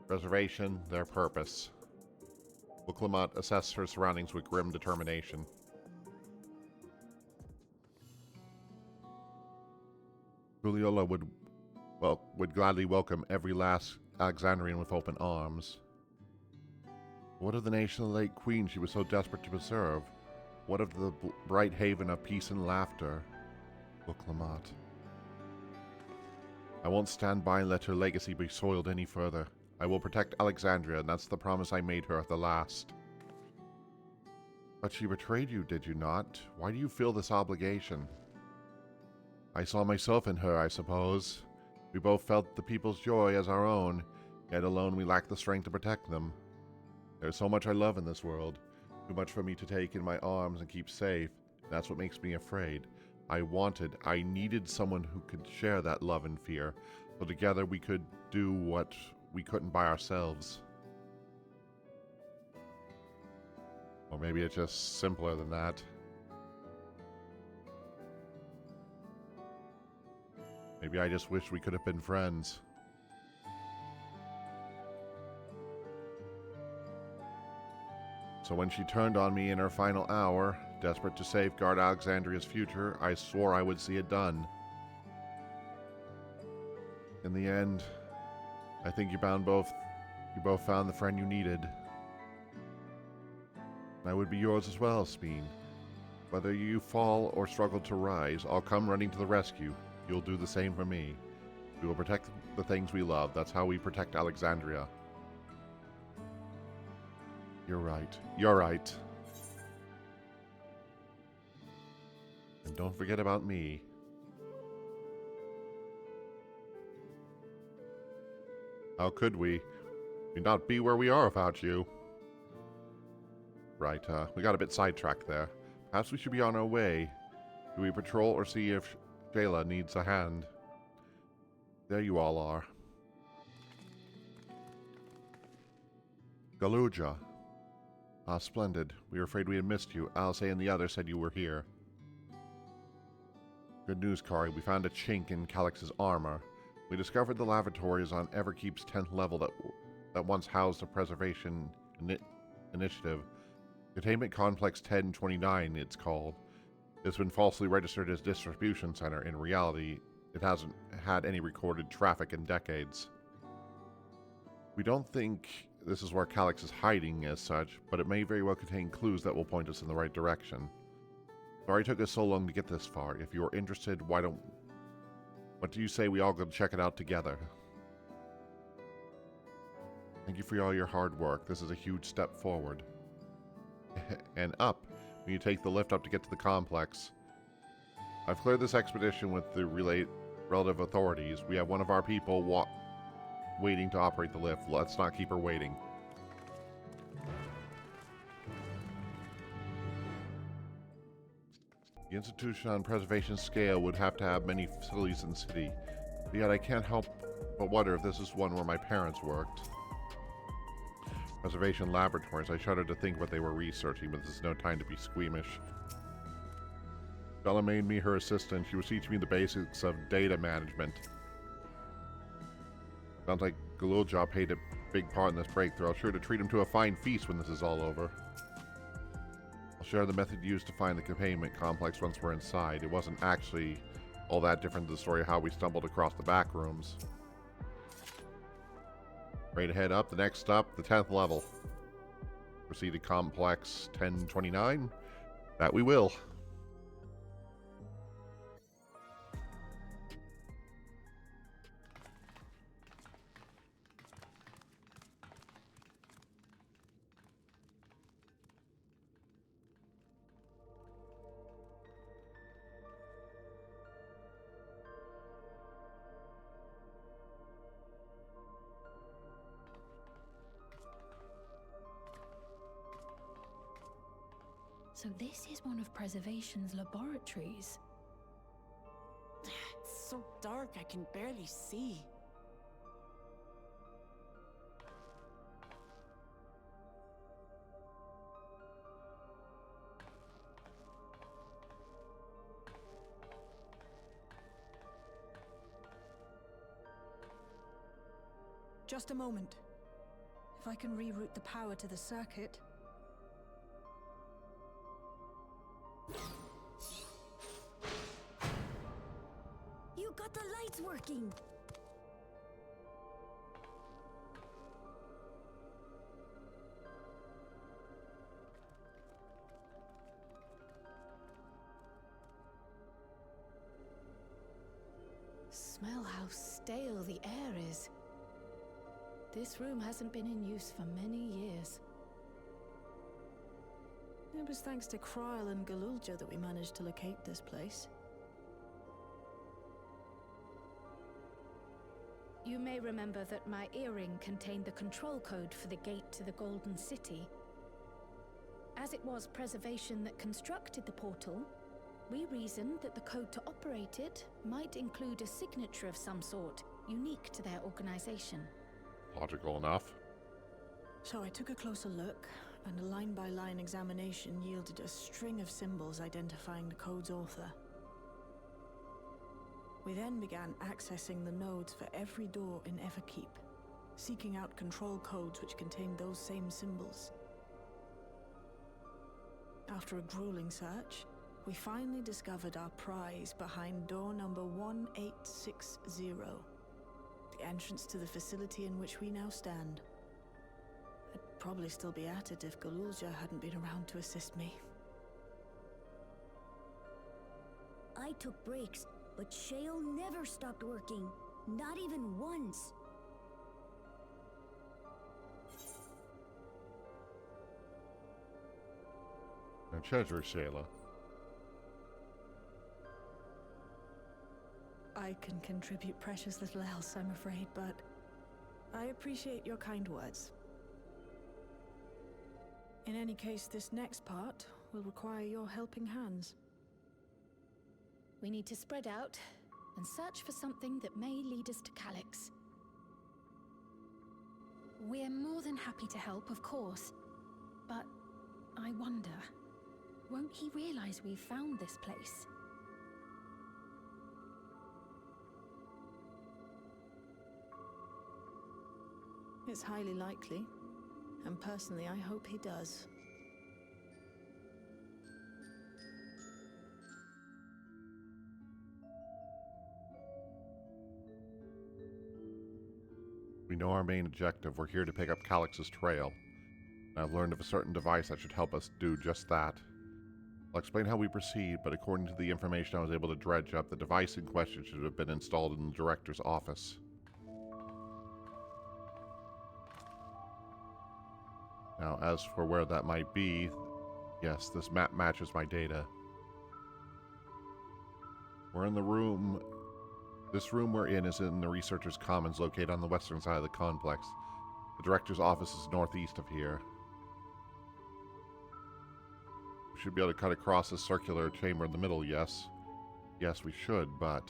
Preservation, their purpose. Wilclamot assessed her surroundings with grim determination. Juliola would gladly welcome every last Alexandrian with open arms. What of the nation of the late Queen she was so desperate to preserve? What of the bright haven of peace and laughter? Wilclamot. I won't stand by and let her legacy be soiled any further. I will protect Alexandria, and that's the promise I made her at the last. But she betrayed you, did you not? Why do you feel this obligation? I saw myself in her, I suppose. We both felt the people's joy as our own, yet alone we lacked the strength to protect them. There's so much I love in this world, too much for me to take in my arms and keep safe, and that's what makes me afraid. I needed someone who could share that love and fear, so together we could do what we couldn't by ourselves. Or maybe it's just simpler than that. Maybe I just wish we could have been friends. So when she turned on me in her final hour, desperate to safeguard Alexandria's future, I swore I would see it done. In the end, I think you both found the friend you needed. And I would be yours as well, Speen. Whether you fall or struggle to rise, I'll come running to the rescue. You'll do the same for me. We will protect the things we love. That's how we protect Alexandria. You're right. You're right. And don't forget about me. How could we? We'd not be where we are without you. Right, we got a bit sidetracked there. Perhaps we should be on our way. Do we patrol or see if Shayla needs a hand? There you all are. Galuja. Ah, splendid. We were afraid we had missed you. Alice and the others said you were here. Good news, Kari. We found a chink in Calix's armor. We discovered the lavatories on Everkeep's 10th level that once housed the Preservation Initiative. Containment Complex 1029, it's called. It's been falsely registered as distribution center. In reality, it hasn't had any recorded traffic in decades. We don't think this is where Calix is hiding as such, but it may very well contain clues that will point us in the right direction. Sorry it took us so long to get this far. If you're interested, what do you say we all go check it out together? Thank you for all your hard work. This is a huge step forward. And up. When you take the lift up to get to the complex. I've cleared this expedition with the relative authorities. We have one of our people waiting to operate the lift. Let's not keep her waiting. The institution on preservation scale would have to have many facilities in the city. But yet I can't help but wonder if this is one where my parents worked. Preservation laboratories. I shudder to think what they were researching, but this is no time to be squeamish. Bella made me her assistant. She was teaching me the basics of data management. Sounds like Galulja played a big part in this breakthrough. I'll sure to treat him to a fine feast when this is all over. I'll share the method used to find the containment complex once we're inside. It wasn't actually all that different than the story of how we stumbled across the back rooms. Ready to head up. The next stop, the 10th level. Proceed to complex 1029. That we will. So this is one of Preservation's laboratories. It's so dark I can barely see. Just a moment. if I can reroute the power to the circuit. You got the lights working! Smell how stale the air is. This room hasn't been in use for many years. It was thanks to Kryl and Galulja that we managed to locate this place. You may remember that my earring contained the control code for the gate to the Golden City. As it was Preservation that constructed the portal, we reasoned that the code to operate it might include a signature of some sort, unique to their organization. Logical enough. So I took a closer look, and a line-by-line examination yielded a string of symbols identifying the code's author. We then began accessing the nodes for every door in Everkeep, seeking out control codes which contained those same symbols. After a grueling search, we finally discovered our prize behind door number 1860, the entrance to the facility in which we now stand. I'd probably still be at it if Galulja hadn't been around to assist me. I took breaks, but Shale never stopped working. Not even once. A treasure, Shayla. I can contribute precious little else, I'm afraid, but I appreciate your kind words. In any case, this next part will require your helping hands. We need to spread out and search for something that may lead us to Calyx. We're more than happy to help, of course. But I wonder, won't he realize we've found this place? It's highly likely, and personally I hope he does. We know our main objective. We're here to pick up Calyx's trail. And I've learned of a certain device that should help us do just that. I'll explain how we proceed, but according to the information I was able to dredge up, the device in question should have been installed in the director's office. Now, as for where that might be, yes, this map matches my data. We're in the room. This room we're in is in the Researcher's Commons, located on the western side of the complex. The director's office is northeast of here. We should be able to cut across this circular chamber in the middle, yes. Yes, we should, but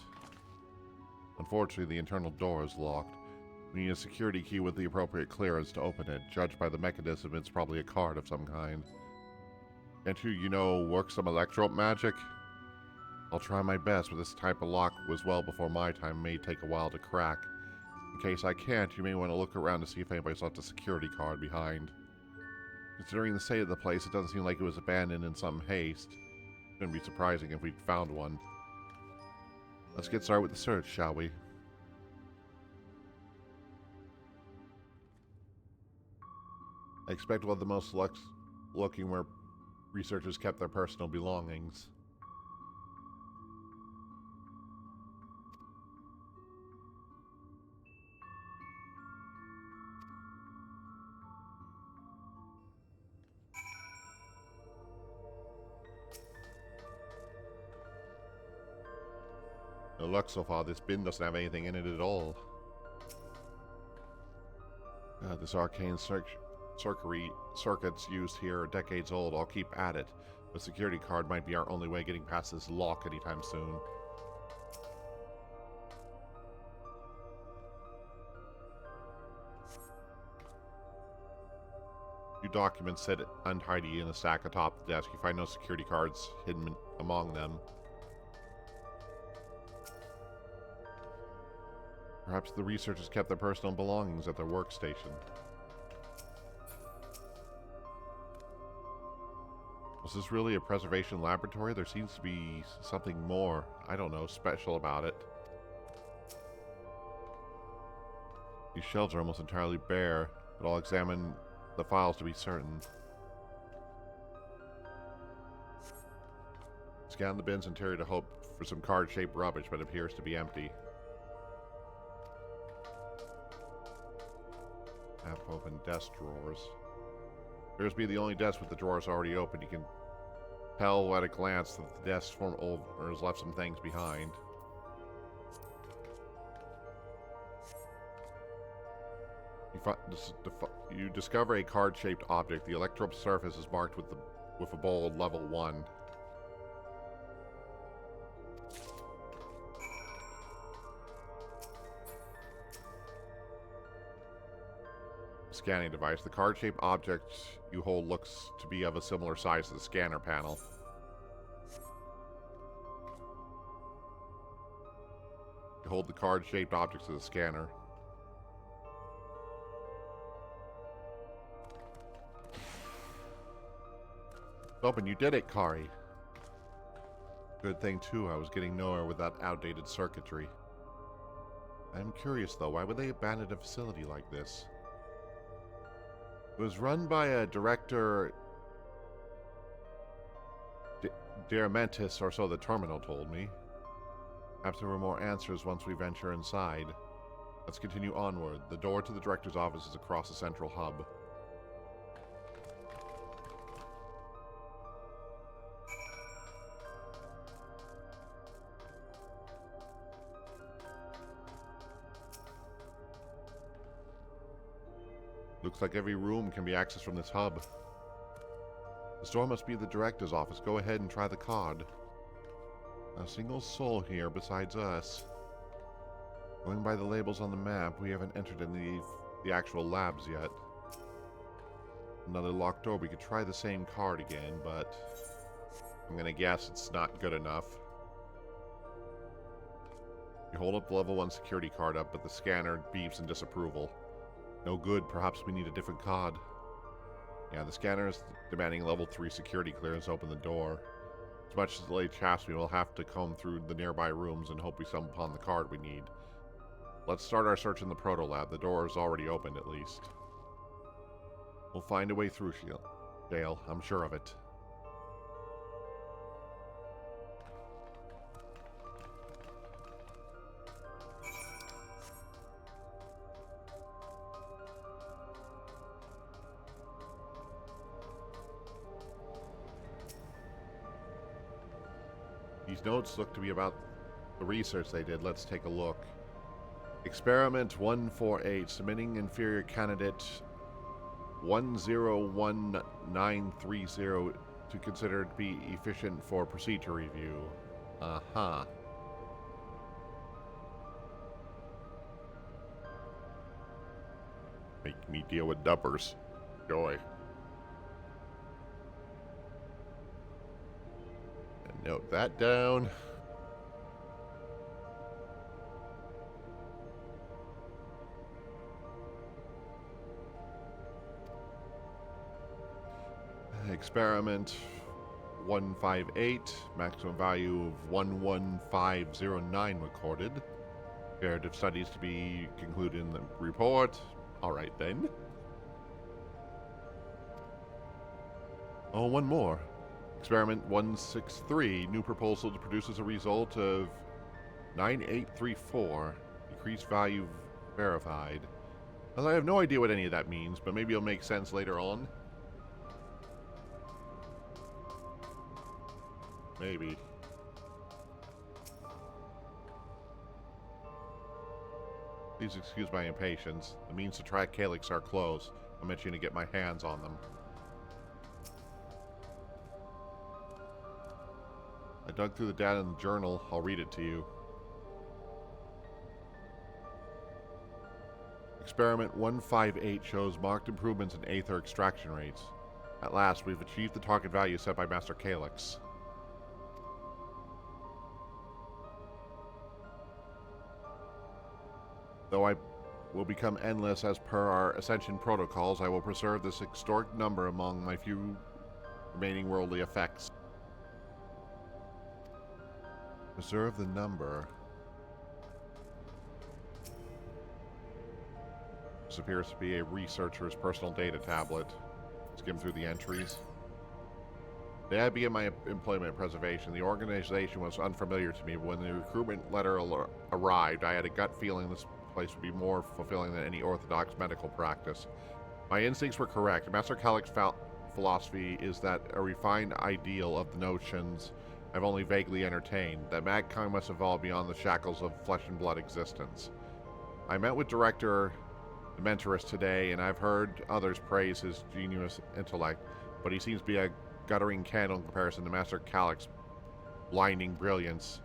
unfortunately the internal door is locked. We need a security key with the appropriate clearance to open it. Judged by the mechanism, it's probably a card of some kind. Can't you know, work some electro magic? I'll try my best, but this type of lock was well before my time. It may take a while to crack. In case I can't, you may want to look around to see if anybody's left a security card behind. Considering the state of the place, it doesn't seem like it was abandoned in some haste. It wouldn't be surprising if we'd found one. Let's get started with the search, shall we? I expect we'll have the most luck looking where researchers kept their personal belongings. No luck so far. This bin doesn't have anything in it at all. This arcane circuits used here are decades old. I'll keep at it. The security card might be our only way getting past this lock anytime soon. Few documents sit untidy in a stack atop the desk. You find no security cards hidden among them. Perhaps the researchers kept their personal belongings at their workstation. Was this really a preservation laboratory? There seems to be something more, I don't know, special about it. These shelves are almost entirely bare, but I'll examine the files to be certain. Scan the bin's interior to hope for some card-shaped rubbish, but it appears to be empty. Half open desk drawers. Appears to be the only desk with the drawers already open. You can tell at a glance that the desk form over has left some things behind. You discover a card-shaped object. The electrode surface is marked with a bold level 1. Scanning device. The card-shaped object you hold looks to be of a similar size to the scanner panel. You hold the card-shaped object to the scanner. Open, you did it, Hikari. Good thing, too, I was getting nowhere with that outdated circuitry. I'm curious, though, why would they abandon a facility like this? It was run by a director... Diarmentis, or so the terminal told me. Perhaps there were more answers once we venture inside. Let's continue onward. The door to the director's office is across the central hub. Looks like every room can be accessed from this hub. This door must be the director's office. Go ahead and try the card. Not a single soul here besides us. Going by the labels on the map, we haven't entered in the actual labs yet. Another locked door. We could try the same card again, but I'm gonna guess it's not good enough. You hold up the level 1 security card up, but the scanner beeps in disapproval. No good. Perhaps we need a different card. Yeah, the scanner is demanding level 3 security clearance to open the door. As much as the late chaps, we will have to comb through the nearby rooms and hope we stumble upon the card we need. Let's start our search in the proto-lab. The door is already opened, at least. We'll find a way through, Dale. I'm sure of it. These notes look to be about the research they did. Let's take a look. Experiment 148, submitting inferior candidate 101930 to consider to be efficient for procedure review. Uh-huh. Make me deal with dubbers. Joy. Note that down. Experiment 158, maximum value of 11509 recorded. Comparative studies to be concluded in the report. Alright then. Oh, one more. Experiment 163, new proposal to produce as a result of 9834. Increased value verified. Well, I have no idea what any of that means, but maybe it'll make sense later on. Maybe. Please excuse my impatience. The means to track Calyx are closed. I'm itching to get my hands on them. I dug through the data in the journal. I'll read it to you. Experiment 158 shows marked improvements in aether extraction rates. At last, we've achieved the target value set by Master Calyx. Though I will become endless as per our Ascension protocols, I will preserve this historic number among my few remaining worldly effects. Preserve the number. This appears to be a researcher's personal data tablet. Skim through the entries. The day I began my employment at Preservation, the organization was unfamiliar to me, but when the recruitment letter arrived, I had a gut feeling this place would be more fulfilling than any orthodox medical practice. My instincts were correct. Master Calic's philosophy is that a refined ideal of the notions I've only vaguely entertained, that mankind must evolve beyond the shackles of flesh and blood existence. I met with Director Dementorus today, and I've heard others praise his genius intellect, but he seems to be a guttering candle in comparison to Master Calic's blinding brilliance.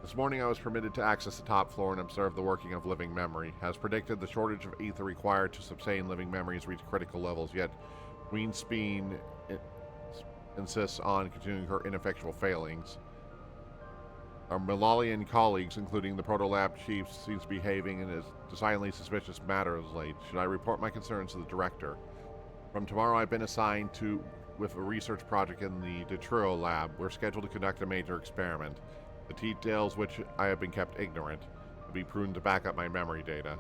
This morning I was permitted to access the top floor and observe the working of living memory. As predicted, the shortage of ether required to sustain living memories reached critical levels, yet Queen Speen insists on continuing her ineffectual failings. Our Malalian colleagues, including the Proto-Lab chief, seems to be behaving in a decidedly suspicious manner as late. Should I report my concerns to the director? From tomorrow I've been assigned with a research project in the Detrio lab. We're scheduled to conduct a major experiment, the details which I have been kept ignorant, to be prudent to back up my memory data.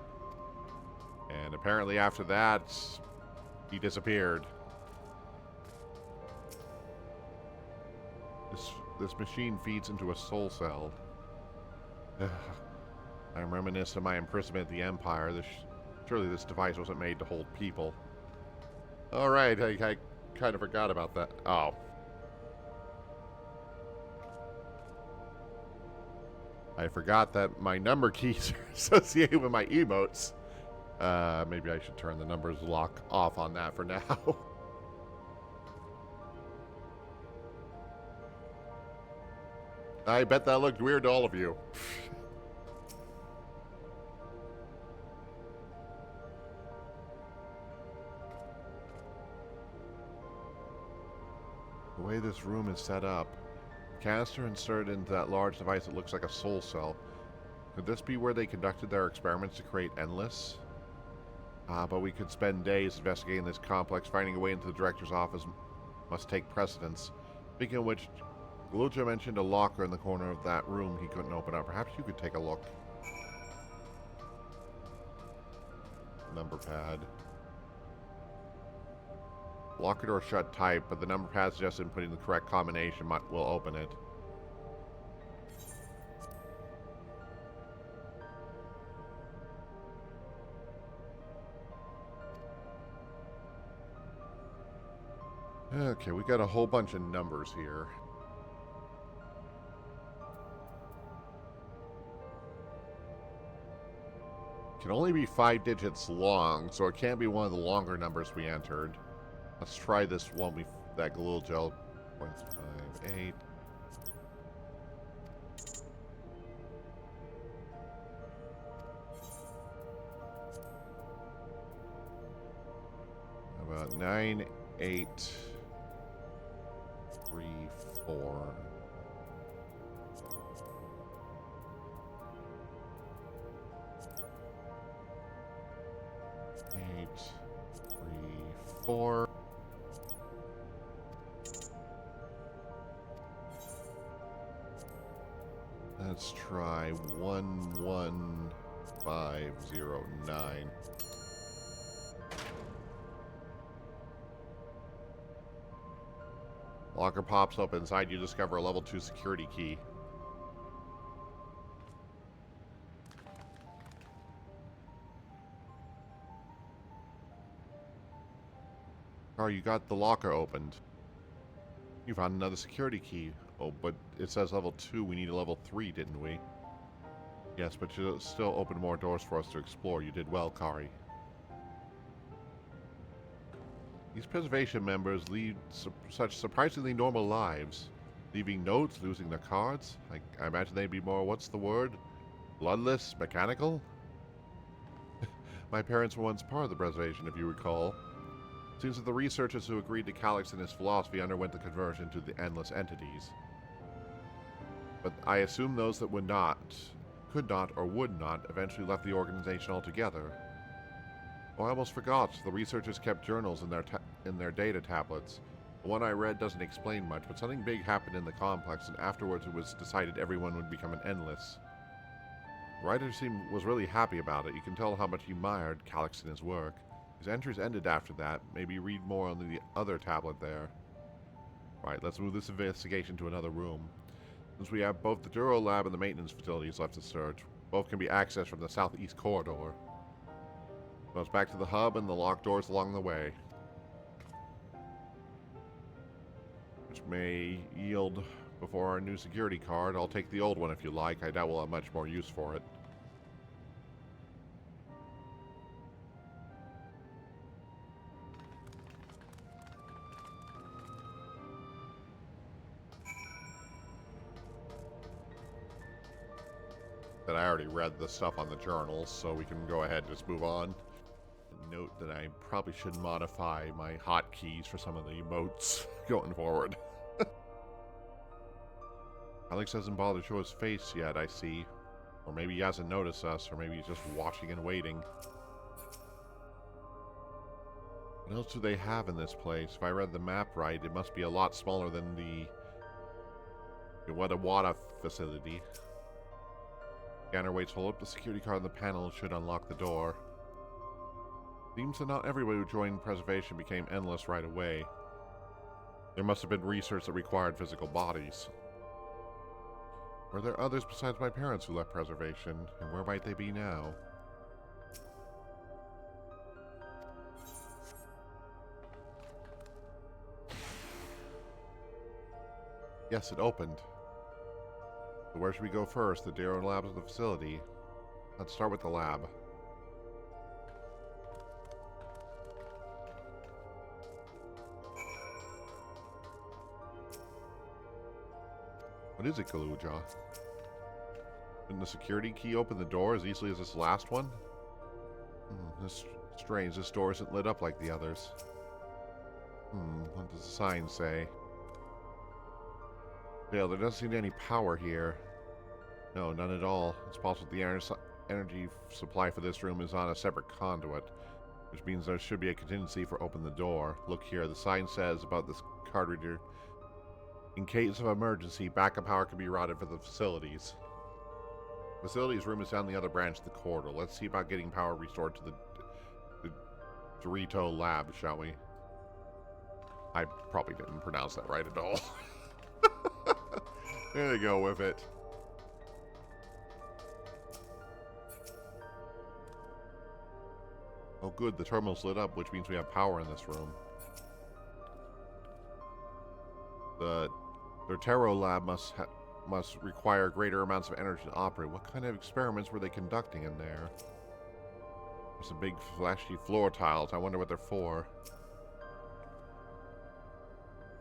And apparently after that, he disappeared. This machine feeds into a soul cell. I'm reminiscent of my imprisonment at the Empire. Surely this device wasn't made to hold people. Alright, I kind of forgot about that. Oh. I forgot that my number keys are associated with my emotes. Maybe I should turn the numbers lock off on that for now. I bet that looked weird to all of you. The way this room is set up, canister inserted into that large device that looks like a soul cell. Could this be where they conducted their experiments to create Endless? But we could spend days investigating this complex. Finding a way into the director's office must take precedence. Speaking of which, Galuja mentioned a locker in the corner of that room he couldn't open up. Perhaps you could take a look. Number pad. Locker door shut tight, but the number pad suggested putting the correct combination will open it. Okay, we got a whole bunch of numbers here. Can only be 5 digits long, so it can't be one of the longer numbers we entered. Let's try this one that Galil Gel 0.58. About 9834. 834. Let's try 11509. Locker pops up. Inside you discover a level 2 security key. Oh, you got the locker opened. You found another security key. Oh, but it says level 2. We need a level 3, didn't we? Yes, but you still opened more doors for us to explore. You did well, Hikari. These preservation members lead such surprisingly normal lives. Leaving notes, losing their cards. I imagine they'd be more, what's the word? Bloodless? Mechanical? My parents were once part of the preservation, if you recall. It seems that the researchers who agreed to Calix and his philosophy underwent the conversion to the endless entities. But I assume those that would not, could not, or would not eventually left the organization altogether. Oh, I almost forgot. The researchers kept journals in their data tablets. The one I read doesn't explain much, but something big happened in the complex, and afterwards it was decided everyone would become an endless. The writer was really happy about it. You can tell how much he admired Calix and his work. His entries ended after that. Maybe read more on the other tablet there. Right, let's move this investigation to another room. Since we have both the Duro Lab and the maintenance facilities left to search, both can be accessed from the southeast corridor. So it's back to the hub and the locked doors along the way, which may yield before our new security card. I'll take the old one if you like. I doubt we'll have much more use for it. But I already read the stuff on the journals, so we can go ahead and just move on. Note that I probably should modify my hotkeys for some of the emotes going forward. Alex hasn't bothered to show his face yet, I see. Or maybe he hasn't noticed us, or maybe he's just watching and waiting. What else do they have in this place? If I read the map right, it must be a lot smaller than the Wada facility. Scanner waits, hold up the security card on the panel, should unlock the door. Seems that not everybody who joined preservation became endless right away. There must have been research that required physical bodies. Were there others besides my parents who left preservation, and where might they be now? Yes, it opened. So where should we go first? The Duro Labs of the facility. Let's start with the lab. What is it, Kaluja? Didn't the security key open the door as easily as this last one? This is strange. This door isn't lit up like the others. What does the sign say? Dale, there doesn't seem to be any power here. No, none at all. It's possible the energy supply for this room is on a separate conduit, which means there should be a contingency for open the door. Look here, the sign says about this card reader. In case of emergency, backup power can be routed for the facilities. Facilities room is down the other branch of the corridor. Let's see about getting power restored to the Dorito lab, shall we? I probably didn't pronounce that right at all. There you go with it. Oh good, the terminal's lit up, which means we have power in this room. The Dortero lab must require greater amounts of energy to operate. What kind of experiments were they conducting in there? There's some big flashy floor tiles. I wonder what they're for.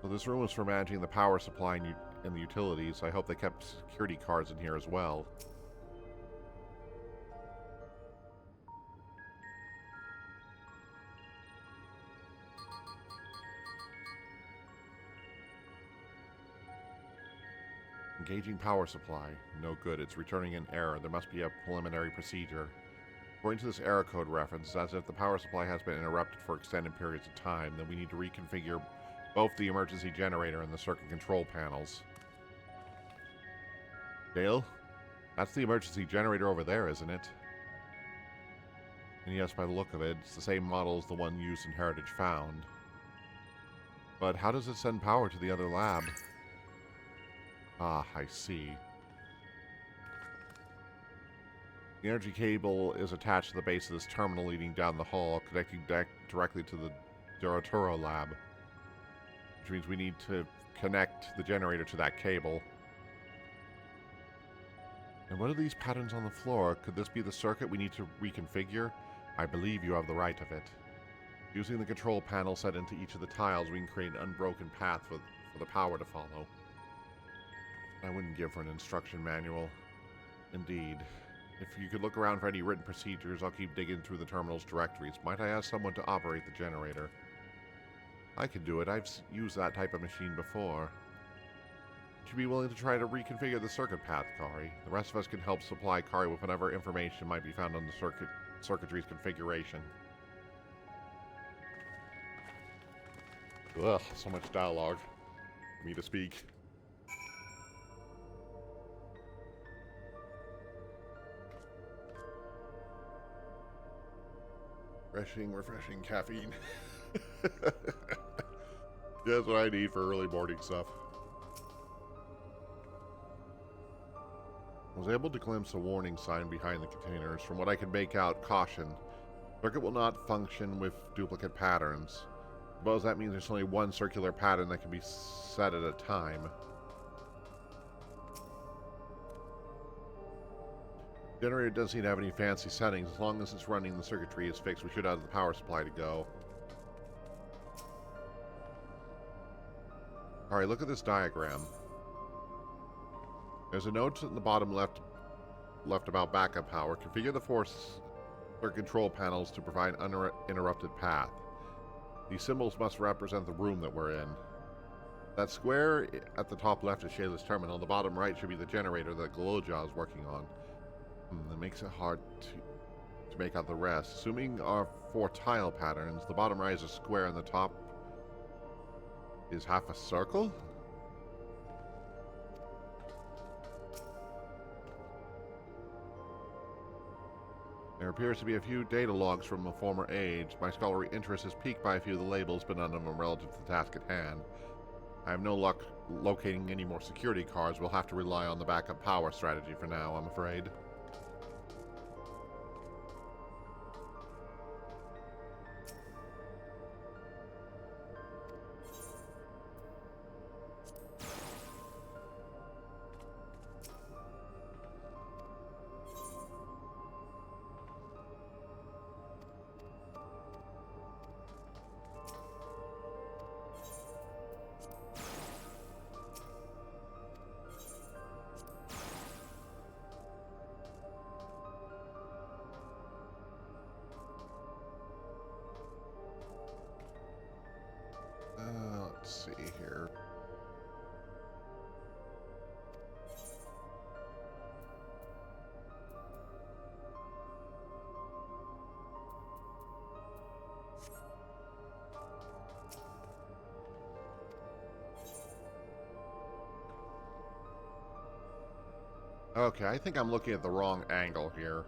So this room was for managing the power supply and the utilities. I hope they kept security cards in here as well. Engaging power supply. No good. It's returning an error. There must be a preliminary procedure. According to this error code reference, it's as if the power supply has been interrupted for extended periods of time. Then we need to reconfigure both the emergency generator and the circuit control panels. Dale? That's the emergency generator over there, isn't it? And yes, by the look of it, it's the same model as the one used in Heritage Found. But how does it send power to the other lab? Ah, I see. The energy cable is attached to the base of this terminal leading down the hall, connecting directly to the Doroturo lab. Which means we need to connect the generator to that cable. And what are these patterns on the floor? Could this be the circuit we need to reconfigure? I believe you have the right of it. Using the control panel set into each of the tiles, we can create an unbroken path for the power to follow. I wouldn't give her an instruction manual. Indeed. If you could look around for any written procedures, I'll keep digging through the terminal's directories. Might I ask someone to operate the generator? I can do it. I've used that type of machine before. Would you be willing to try to reconfigure the circuit path, Kari? The rest of us can help supply Kari with whatever information might be found on the circuitry's configuration. Ugh, so much dialogue for me to speak. Refreshing caffeine. That's what I need for early morning stuff. I was able to glimpse a warning sign behind the containers. From what I can make out, caution. Circuit will not function with duplicate patterns. Suppose that means there's only one circular pattern that can be set at a time. Generator doesn't seem to have any fancy settings. As long as it's running, the circuitry is fixed. We should have the power supply to go. Alright, look at this diagram. There's a note in the bottom left about backup power. Configure the force or control panels to provide uninterrupted path. These symbols must represent the room that we're in. That square at the top left is Shayla's terminal. The bottom right should be the generator that Glowjaw is working on. That makes it hard to make out the rest. Assuming our 4 tile patterns, the bottom right is a square and the top is half a circle? There appears to be a few data logs from a former age. My scholarly interest is piqued by a few of the labels, but none of them relative to the task at hand. I have no luck locating any more security cards. We'll have to rely on the backup power strategy for now, I'm afraid. Let's see here. Okay, I think I'm looking at the wrong angle here.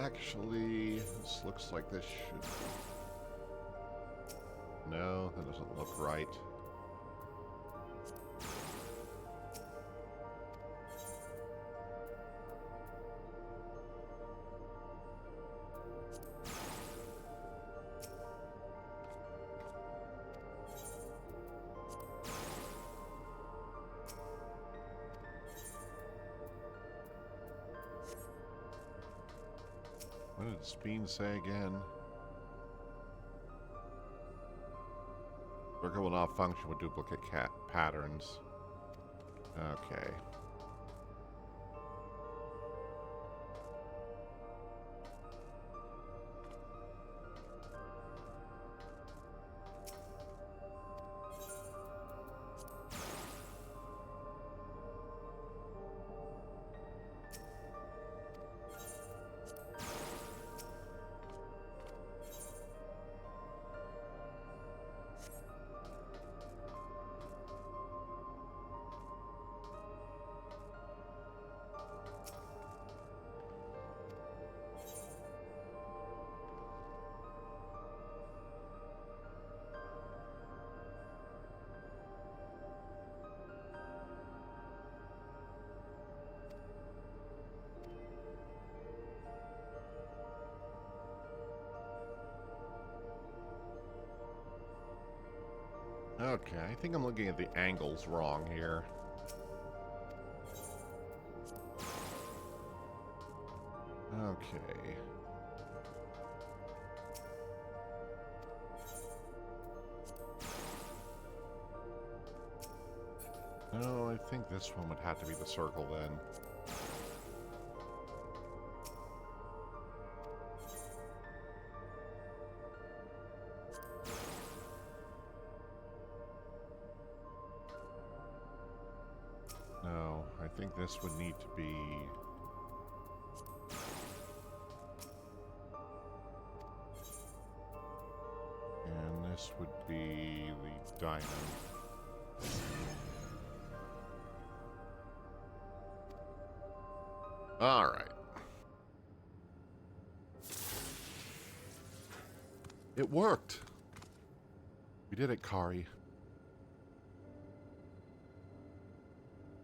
Actually, this looks like this should... No, that doesn't look right. What did Speen say again? Circle will not function with duplicate patterns. Okay. Okay, I think I'm looking at the angles wrong here. Okay. No, I think this one would have to be the circle then. think this would need to be... And this would be the diamond. Alright. It worked! We did it, Kari.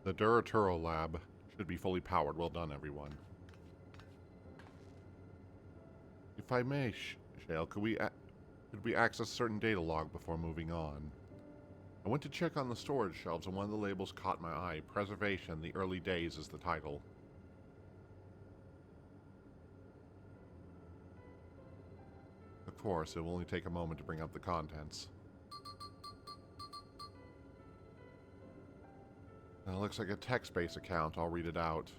The Duraturo lab should be fully powered. Well done, everyone. If I may, Shale, could we access a certain data log before moving on? I went to check on the storage shelves and one of the labels caught my eye. Preservation, the early days is the title. Of course, it will only take a moment to bring up the contents. That looks like a text-based account. I'll read it out.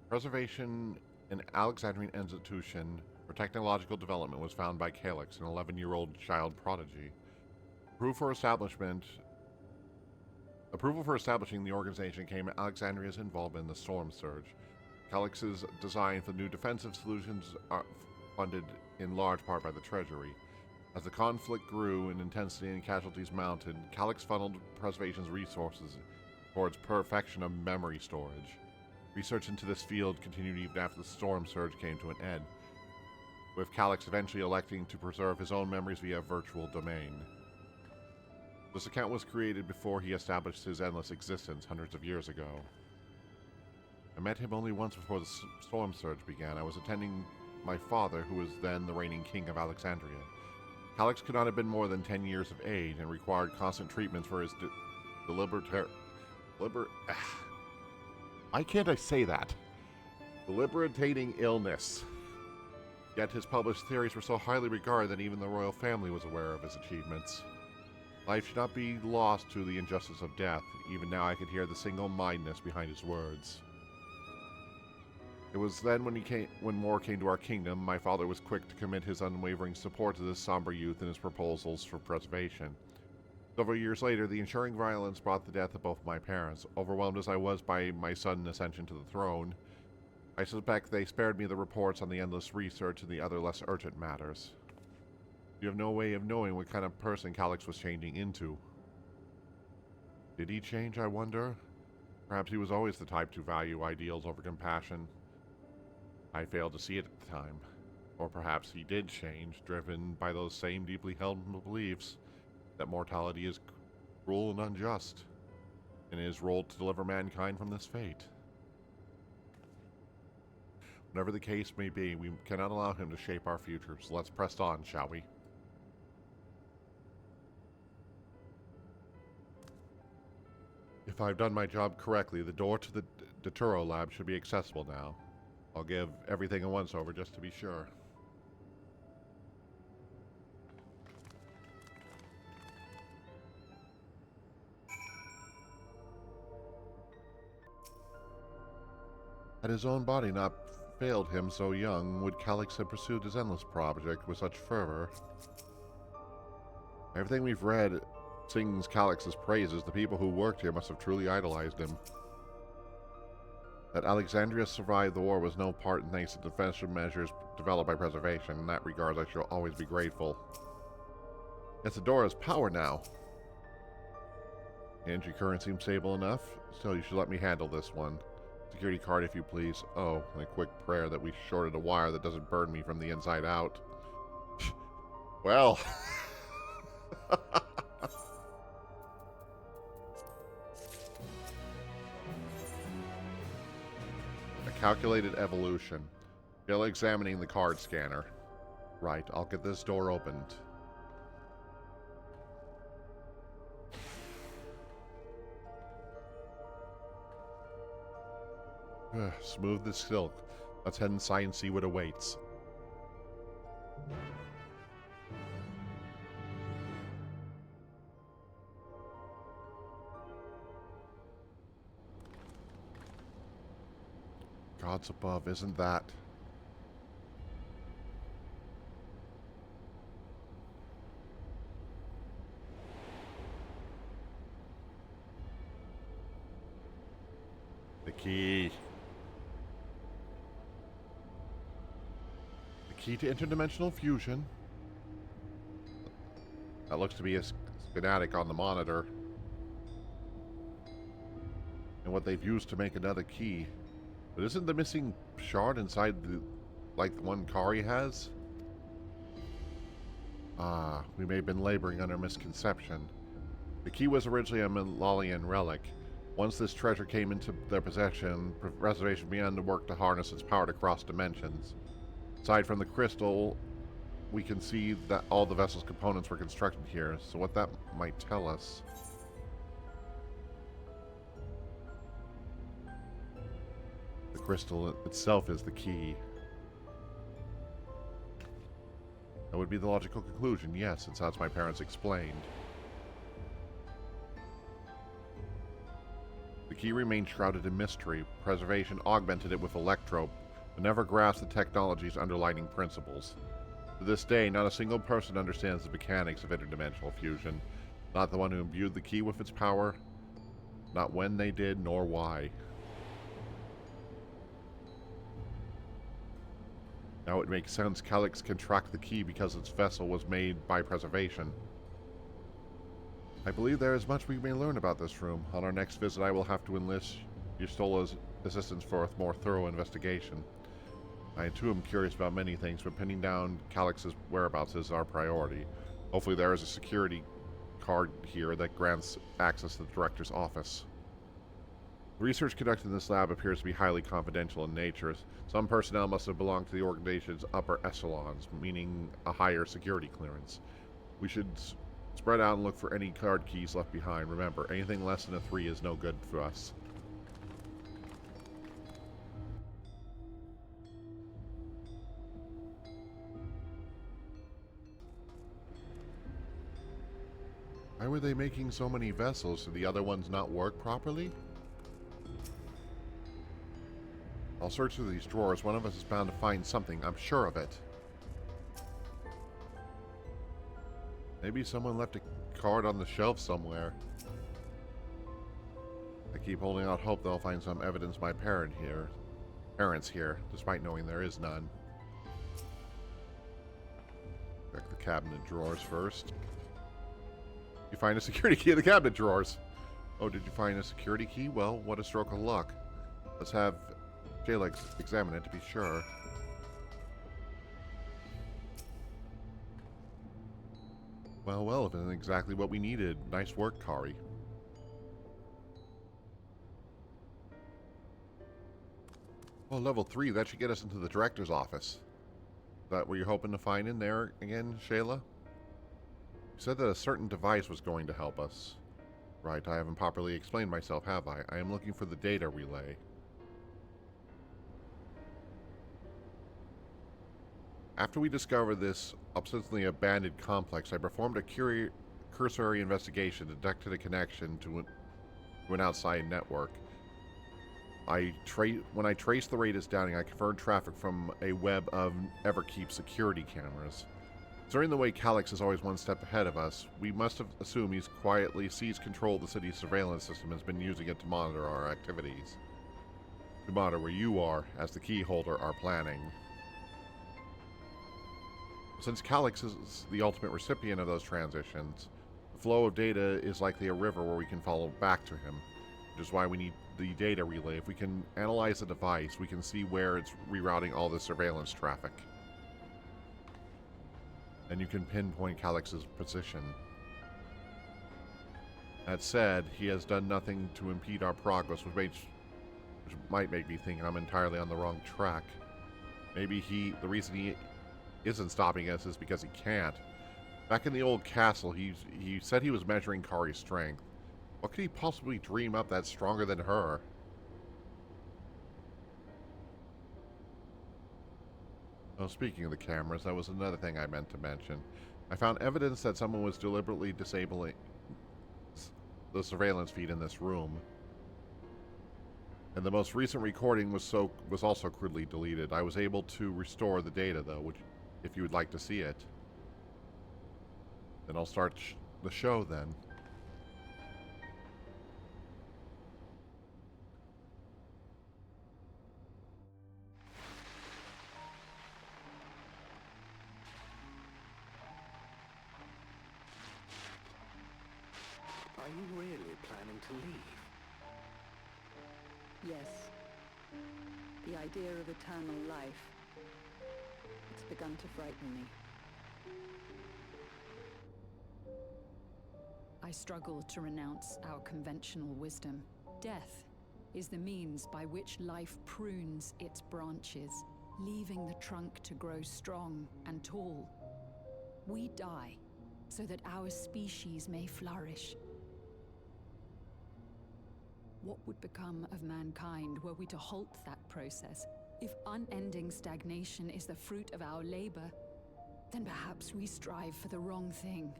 Preservation, an Alexandrian institution for technological development, was found by Calyx, an 11-year-old child prodigy. Approval for establishing the organization came from Alexandria's involvement in the Storm Surge. Calyx's design for new defensive solutions are funded in large part by the Treasury. As the conflict grew in intensity and casualties mounted, Calyx funneled Preservation's resources towards perfection of memory storage. Research into this field continued even after the Storm Surge came to an end, with Calyx eventually electing to preserve his own memories via virtual domain. This account was created before he established his endless existence hundreds of years ago. I met him only once before the Storm Surge began. I was attending my father, who was then the reigning king of Alexandria. Calyx could not have been more than 10 years of age and required constant treatments for his why can't I say that? Debilitating illness. Yet his published theories were so highly regarded that even the royal family was aware of his achievements. Life should not be lost to the injustice of death. Even now I could hear the single-mindedness behind his words. It was then when war came to our kingdom, my father was quick to commit his unwavering support to this somber youth and his proposals for preservation. Several years later, the ensuing violence brought the death of both my parents. Overwhelmed as I was by my sudden ascension to the throne, I suspect they spared me the reports on the endless research and the other less urgent matters. You have no way of knowing what kind of person Calyx was changing into. Did he change, I wonder? Perhaps he was always the type to value ideals over compassion. I failed to see it at the time. Or perhaps he did change, driven by those same deeply held beliefs that mortality is cruel and unjust, and his role to deliver mankind from this fate. Whatever the case may be, we cannot allow him to shape our futures. Let's press on, shall we? If I've done my job correctly, the door to the Daturo lab should be accessible now. I'll give everything a once-over just to be sure. Had his own body not failed him so young, would Calyx have pursued his endless project with such fervor? Everything we've read sings Calyx's praises. The people who worked here must have truly idolized him. That Alexandria survived the war was no part thanks to defensive measures developed by Preservation. In that regard, I shall always be grateful. Yes, Adora has power now. Energy current seems stable enough. Still, you should let me handle this one. Security card, if you please. Oh, and a quick prayer that we shorted a wire that doesn't burn me from the inside out. Well. A calculated evolution. Still examining the card scanner. Right, I'll get this door opened. Smooth as silk. Let's head inside and see what awaits. Gods above, isn't that? The key Key to interdimensional fusion. That looks to be a schematic on the monitor. And what they've used to make another key. But isn't the missing shard inside the... like the one Kari has? Ah, we may have been laboring under misconception. The key was originally a Malalian relic. Once this treasure came into their possession, Preservation began to work to harness its power to cross dimensions. Aside from the crystal, we can see that all the vessel's components were constructed here, so what that might tell us... The crystal itself is the key. That would be the logical conclusion, yes, since that's my parents explained. The key remained shrouded in mystery. Preservation augmented it with electrope, but never grasped the technology's underlying principles. To this day, not a single person understands the mechanics of interdimensional fusion. Not the one who imbued the key with its power, not when they did, nor why. Now it makes sense Calyx can track the key because its vessel was made by Preservation. I believe there is much we may learn about this room. On our next visit, I will have to enlist Ystola's assistance for a more thorough investigation. I too am curious about many things, but pinning down Calyx's whereabouts is our priority. Hopefully there is a security card here that grants access to the director's office. The research conducted in this lab appears to be highly confidential in nature. Some personnel must have belonged to the organization's upper echelons, meaning a higher security clearance. We should spread out and look for any card keys left behind. Remember, anything less than a 3 is no good for us. Why were they making so many vessels? Did the other ones not work properly? I'll search through these drawers. One of us is bound to find something. I'm sure of it. Maybe someone left a card on the shelf somewhere. I keep holding out hope they'll find some evidence of my parents here, despite knowing there is none. Check the cabinet drawers first. You find a security key in the cabinet drawers. Oh, did you find a security key? Well, what a stroke of luck. Let's have Jayla examine it to be sure. Well, it isn't exactly what we needed. Nice work, Kari. Well, level 3, that should get us into the director's office. Is that what you're hoping to find in there again, Shayla? You said that a certain device was going to help us. Right, I haven't properly explained myself, have I? I am looking for the data relay. After we discovered this ostensibly abandoned complex, I performed a cursory investigation, detected a connection to an outside network. When I traced the radius down, I conferred traffic from a web of Everkeep security cameras. Considering the way Calyx is always one step ahead of us, we must have assumed he's quietly seized control of the city's surveillance system and has been using it to monitor our activities. To monitor where you are, as the key holder, are planning. Since Calyx is the ultimate recipient of those transitions, the flow of data is likely a river where we can follow back to him, which is why we need the data relay. If we can analyze the device, we can see where it's rerouting all the surveillance traffic. And you can pinpoint Calyx's position. That said, he has done nothing to impede our progress, which might make me think I'm entirely on the wrong track. Maybe the reason he isn't stopping us is because he can't. Back in the old castle, he said he was measuring Kari's strength. What could he possibly dream up that's stronger than her? Oh, speaking of the cameras, that was another thing I meant to mention. I found evidence that someone was deliberately disabling the surveillance feed in this room. And the most recent recording was also crudely deleted. I was able to restore the data, though, which, if you would like to see it. Then I'll start the show, then. you really planning to leave? Yes. The idea of eternal life. It's begun to frighten me. I struggle to renounce our conventional wisdom. Death is the means by which life prunes its branches, leaving the trunk to grow strong and tall. We die so that our species may flourish. What would become of mankind were we to halt that process? If unending stagnation is the fruit of our labor, then perhaps we strive for the wrong thing.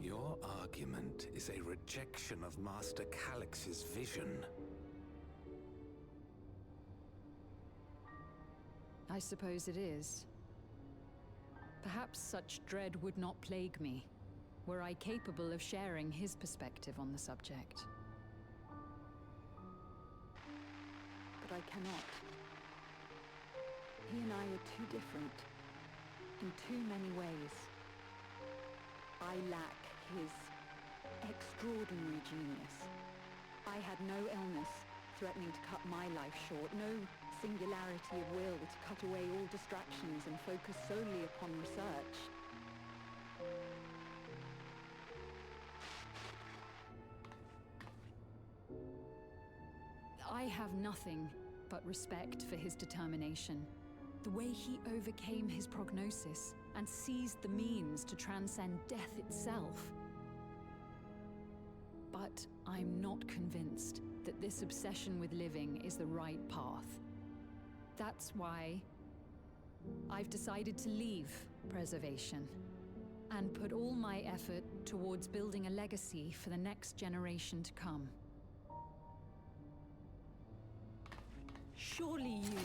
Your argument is a rejection of Master Calix's vision. I suppose it is. Perhaps such dread would not plague me, were I capable of sharing his perspective on the subject. But I cannot. He and I are too different, in too many ways. I lack his extraordinary genius. I had no illness threatening to cut my life short, no singularity of will to cut away all distractions and focus solely upon research. I have nothing but respect for his determination. The way he overcame his prognosis and seized the means to transcend death itself. But I'm not convinced that this obsession with living is the right path. That's why I've decided to leave preservation and put all my effort towards building a legacy for the next generation to come. Surely you...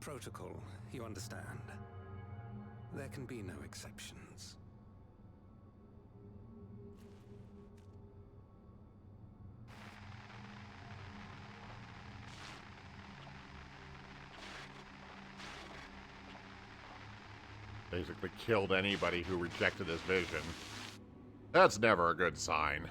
Protocol, you understand. There can be no exceptions. Basically killed anybody who rejected his vision. That's never a good sign.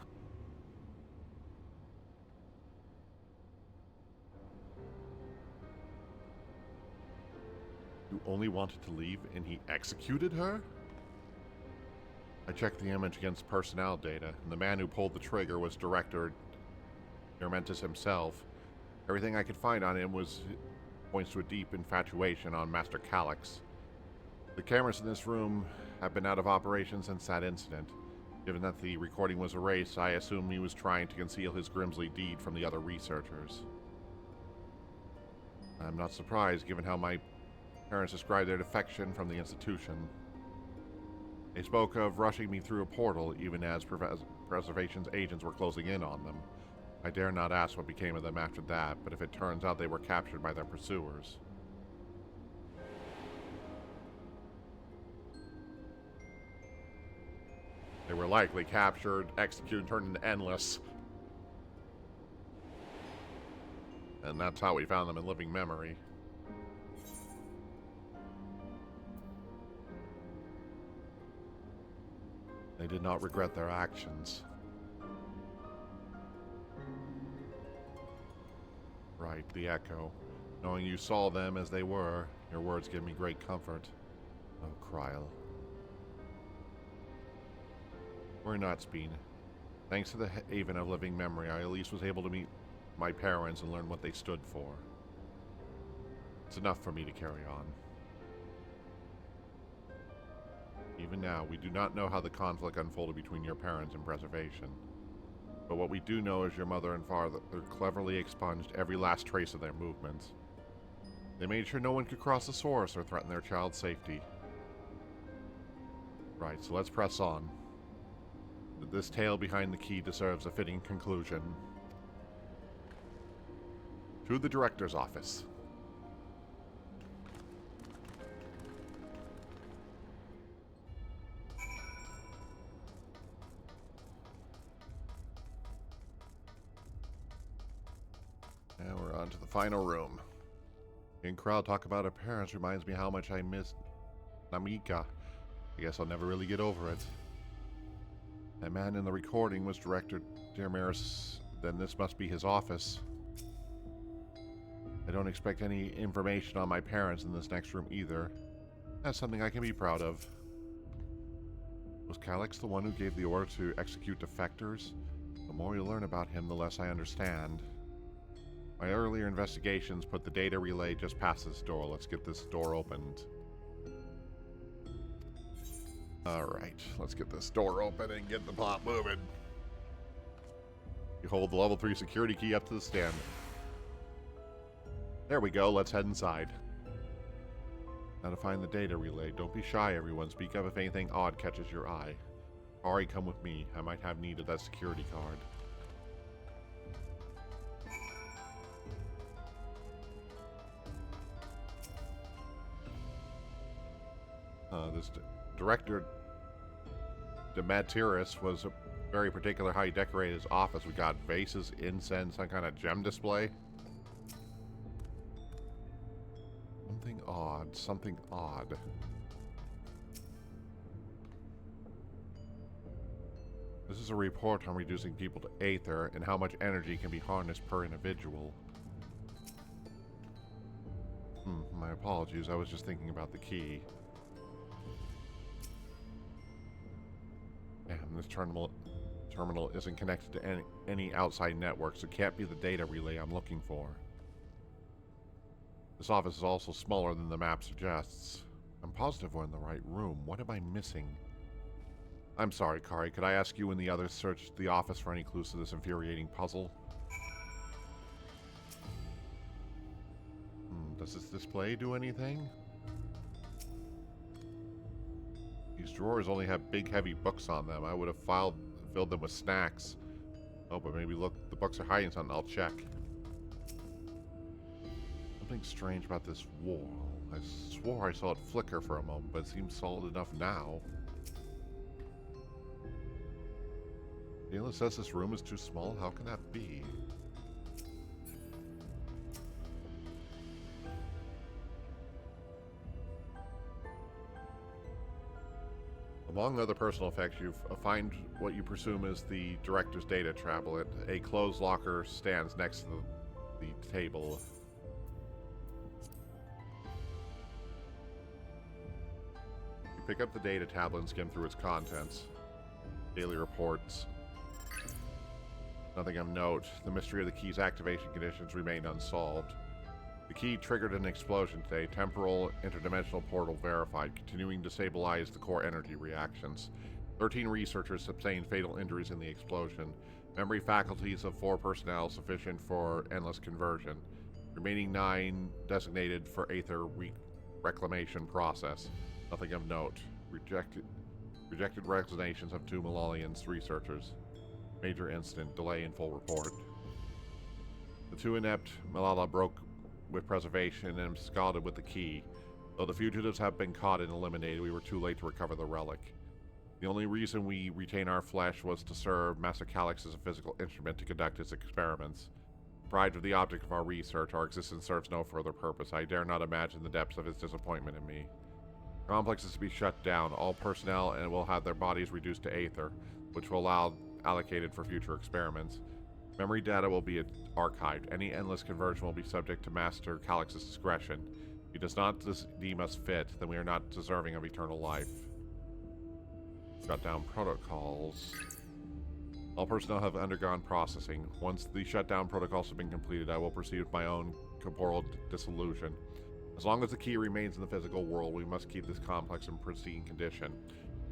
You only wanted to leave and he executed her? I checked the image against personnel data, and the man who pulled the trigger was Director Nermentis himself. Everything I could find on him points to a deep infatuation on Master Calix. The cameras in this room have been out of operation since that incident. Given that the recording was erased, I assume he was trying to conceal his grisly deed from the other researchers. I'm not surprised, given how my parents described their defection from the institution. They spoke of rushing me through a portal, even as Preservation's agents were closing in on them. I dare not ask what became of them after that, but if it turns out they were captured by their pursuers... They were likely captured, executed, turned into Endless. And that's how we found them in living memory. They did not regret their actions. Right, the Echo. Knowing you saw them as they were, your words give me great comfort. Oh, Kryl. We're nuts, Bean. Thanks to the Haven of Living Memory, I at least was able to meet my parents and learn what they stood for. It's enough for me to carry on. Even now, we do not know how the conflict unfolded between your parents and Preservation. But what we do know is your mother and father cleverly expunged every last trace of their movements. They made sure no one could cross the source or threaten their child's safety. Right, so let's press on. This tale behind the key deserves a fitting conclusion. To the Director's office. On to the final room. In crowd talk about her parents reminds me how much I miss Namika. I guess I'll never really get over it. That man in the recording was Director Demaris. Then this must be his office. I don't expect any information on my parents in this next room either. That's something I can be proud of. Was Calyx the one who gave the order to execute defectors? The more you learn about him, the less I understand. My earlier investigations put the data relay just past this door. Let's get this door opened. Alright, let's get this door open and get the plot moving. You hold the level 3 security key up to the stand. There we go, let's head inside. Now to find the data relay. Don't be shy, everyone. Speak up if anything odd catches your eye. Hikari, come with me. I might have need of that security card. This Director Demaris was very particular how he decorated his office. We got vases, incense, some kind of gem display. Something odd, something odd. This is a report on reducing people to aether and how much energy can be harnessed per individual. My apologies, I was just thinking about the key. Damn, this terminal isn't connected to any outside network, so it can't be the data relay I'm looking for. This office is also smaller than the map suggests. I'm positive we're in the right room. What am I missing? I'm sorry, Kari. Could I ask you and the others search the office for any clues to this infuriating puzzle? Does this display do anything? These drawers only have big, heavy books on them. I would have filled them with snacks. Oh, but maybe look, the books are hiding something. I'll check. Something strange about this wall. I swore I saw it flicker for a moment, but it seems solid enough now. Dayla says this room is too small. How can that be? Among other personal effects, you find what you presume is the director's data tablet. A closed locker stands next to the table. You pick up the data tablet and skim through its contents. Daily reports. Nothing of note. The mystery of the key's activation conditions remain unsolved. The key triggered an explosion today. Temporal interdimensional portal verified, continuing to stabilize the core energy reactions. 13 researchers sustained fatal injuries in the explosion. Memory faculties of 4 personnel sufficient for endless conversion. Remaining 9 designated for aether reclamation process. Nothing of note. Rejected resignations of 2 Malalians researchers. Major incident. Delay in full report. The 2 inept Malala broke with preservation and absconded with the key. Though the fugitives have been caught and eliminated, we were too late to recover the relic. The only reason we retain our flesh was to serve Master Calyx as a physical instrument to conduct his experiments. Deprived of the object of our research, our existence serves no further purpose. I dare not imagine the depths of his disappointment in me. The complex is to be shut down. All personnel and will have their bodies reduced to aether, which will allow allocated for future experiments. Memory data will be archived. Any endless conversion will be subject to Master Calyx's discretion. If he does not deem us fit, then we are not deserving of eternal life. Shutdown protocols. All personnel have undergone processing. Once the shutdown protocols have been completed, I will proceed with my own corporal dissolution. As long as the key remains in the physical world, we must keep this complex in pristine condition.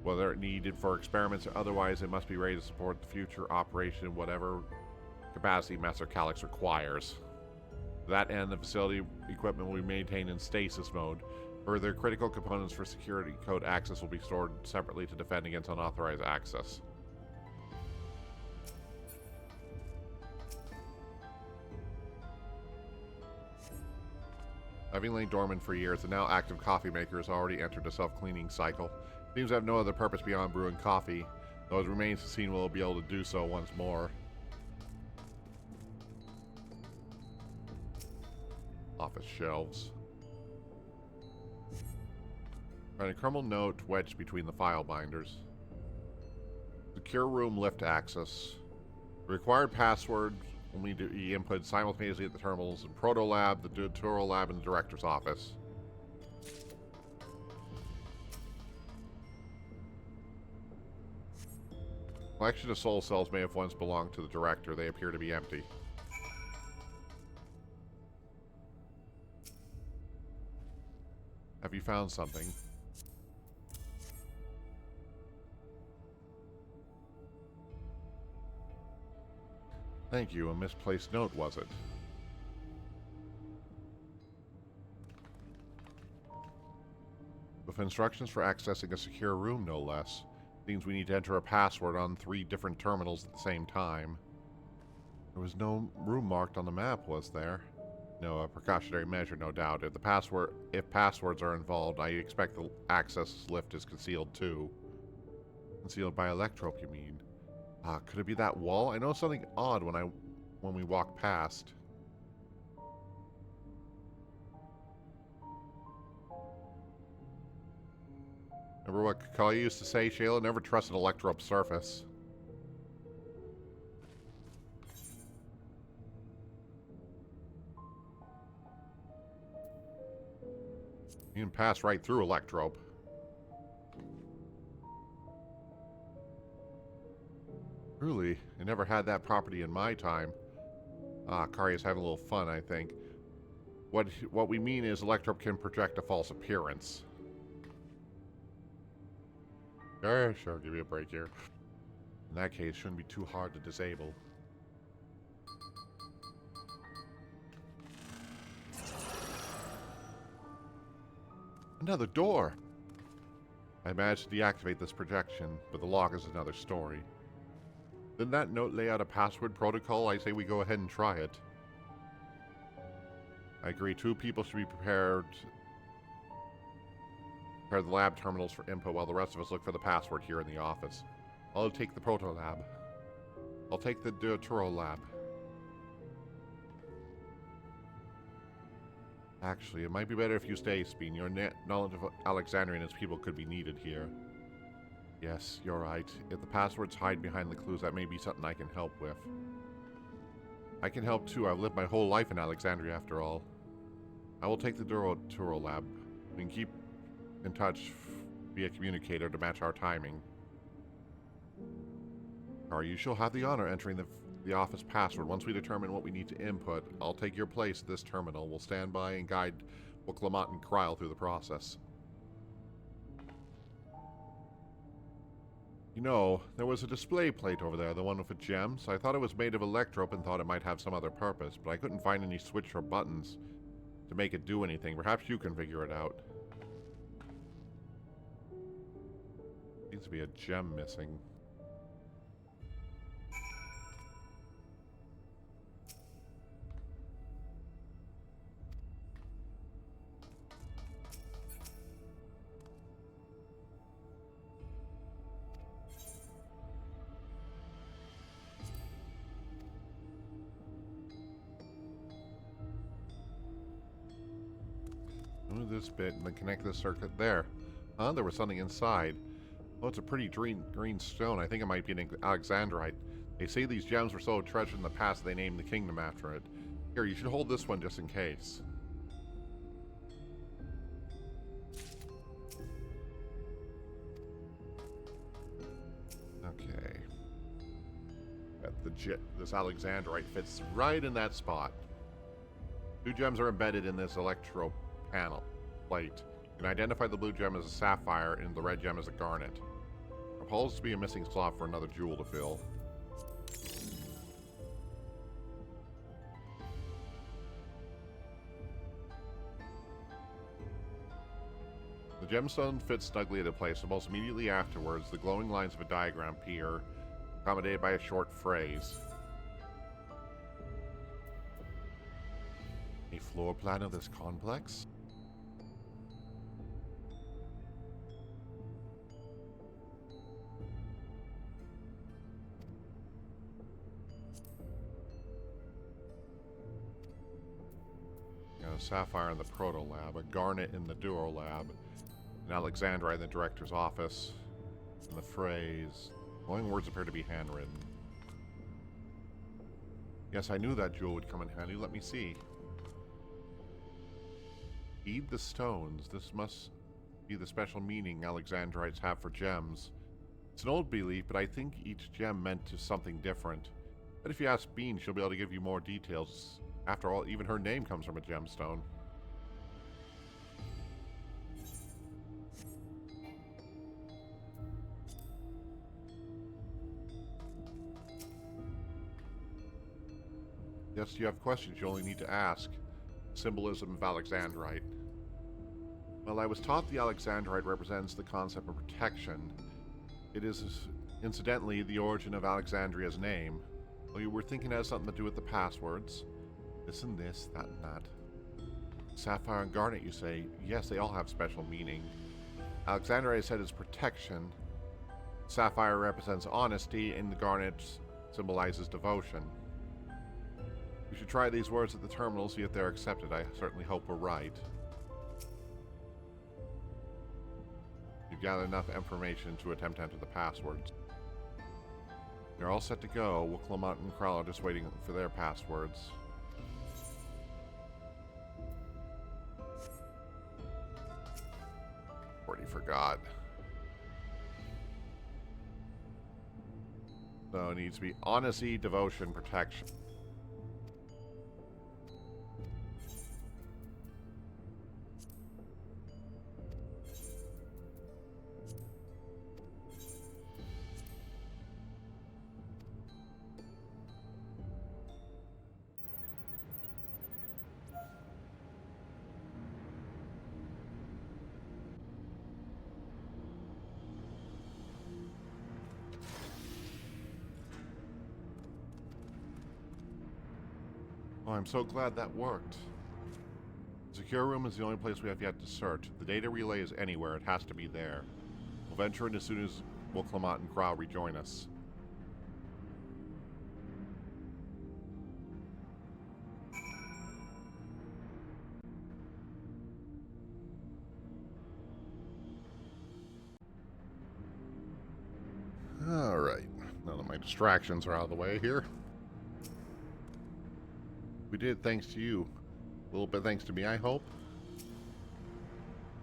Whether it needed for experiments or otherwise, it must be ready to support the future operation in whatever capacity Master Calyx requires. To that end, the facility equipment will be maintained in stasis mode. Further, critical components for security code access will be stored separately to defend against unauthorized access. Having lain dormant for years, the now active coffee maker has already entered a self-cleaning cycle. It seems to have no other purpose beyond brewing coffee, though it remains to be seen will it be able to do so once more. Office shelves. Find a crumpled note wedged between the file binders. Secure room lift access. The required password will need to be inputted simultaneously at the terminals in Proto Lab, the Tutorial Lab, and the Director's office. Collection of soul cells may have once belonged to the Director. They appear to be empty. Have you found something? Thank you. A misplaced note, was it? With instructions for accessing a secure room, no less. Means we need to enter a password on 3 different terminals at the same time. There was no room marked on the map, was there? No, a precautionary measure, no doubt. If passwords are involved, I expect the access lift is concealed too. Concealed by electrope, you mean? Could it be that wall? I know something odd when we walk past. Remember what Hikari used to say, Shayla? Never trust an electrope surface. You can pass right through electrope. Truly, I never had that property in my time. Hikari is having a little fun, I think. What we mean is electrope can project a false appearance. Sure, give me a break here. In that case, shouldn't be too hard to disable. Another door! I managed to deactivate this projection, but the lock is another story. Didn't that note lay out a password protocol? I say we go ahead and try it. I agree, 2 people should be prepared. Prepare the lab terminals for input while the rest of us look for the password here in the office. I'll take the Proto Lab. I'll take the Tutorial Lab. Actually, it might be better if you stay, Speen. Your knowledge of Alexandria and its people could be needed here. Yes, you're right. If the passwords hide behind the clues, that may be something I can help with. I can help too. I've lived my whole life in Alexandria after all. I will take the Tutorial Lab. We can keep in touch via communicator to match our timing. Or you shall have the honor entering the office password. Once we determine what we need to input, I'll take your place at this terminal. We'll stand by and guide both Lamont and Kryl through the process. You know, there was a display plate over there, the one with the gems. I thought it was made of electrope and thought it might have some other purpose, but I couldn't find any switch or buttons to make it do anything. Perhaps you can figure it out. Seems to be a gem missing. Move this bit and then connect this circuit there. Huh? There was something inside. Oh, it's a pretty green stone. I think it might be an Alexandrite. They say these gems were so treasured in the past they named the kingdom after it. Here, you should hold this one just in case. Okay. This Alexandrite fits right in that spot. 2 gems are embedded in this electro panel plate. You can identify the blue gem as a sapphire and the red gem as a garnet. There appears to be a missing slot for another jewel to fill. The gemstone fits snugly into place, almost immediately afterwards, the glowing lines of a diagram appear, accommodated by a short phrase. A floor plan of this complex? sapphire in the proto lab, a garnet in the duo lab, an alexandrite in the director's office, and the phrase, "Glowing words appear to be handwritten." Yes, I knew that jewel would come in handy. Let me see. Heed the stones. This must be the special meaning alexandrites have for gems. It's an old belief, but I think each gem meant to something different. But if you ask Bean, she'll be able to give you more details. After all, even her name comes from a gemstone. Yes, you have questions you only need to ask. Symbolism of alexandrite. Well, I was taught the alexandrite represents the concept of protection. It is, incidentally, the origin of Alexandria's name. Well, you were thinking it has something to do with the passwords. This and this, that and that. Sapphire and garnet, you say? Yes, they all have special meaning. Alexandria said is protection. Sapphire represents honesty, and the garnet symbolizes devotion. We should try these words at the terminal, see if they're accepted. I certainly hope we're right. You've gathered enough information to attempt to enter the passwords. You're all set to go. Wilclamont and Krell are just waiting for their passwords. Already forgot. So it needs to be honesty, devotion, protection. Oh, I'm so glad that worked. The secure room is the only place we have yet to search. If the data relay is anywhere, it has to be there. We'll venture in as soon as Wilclamont and Krau rejoin us. Alright, now that my distractions are out of the way here. We did thanks to you. A little bit thanks to me, I hope.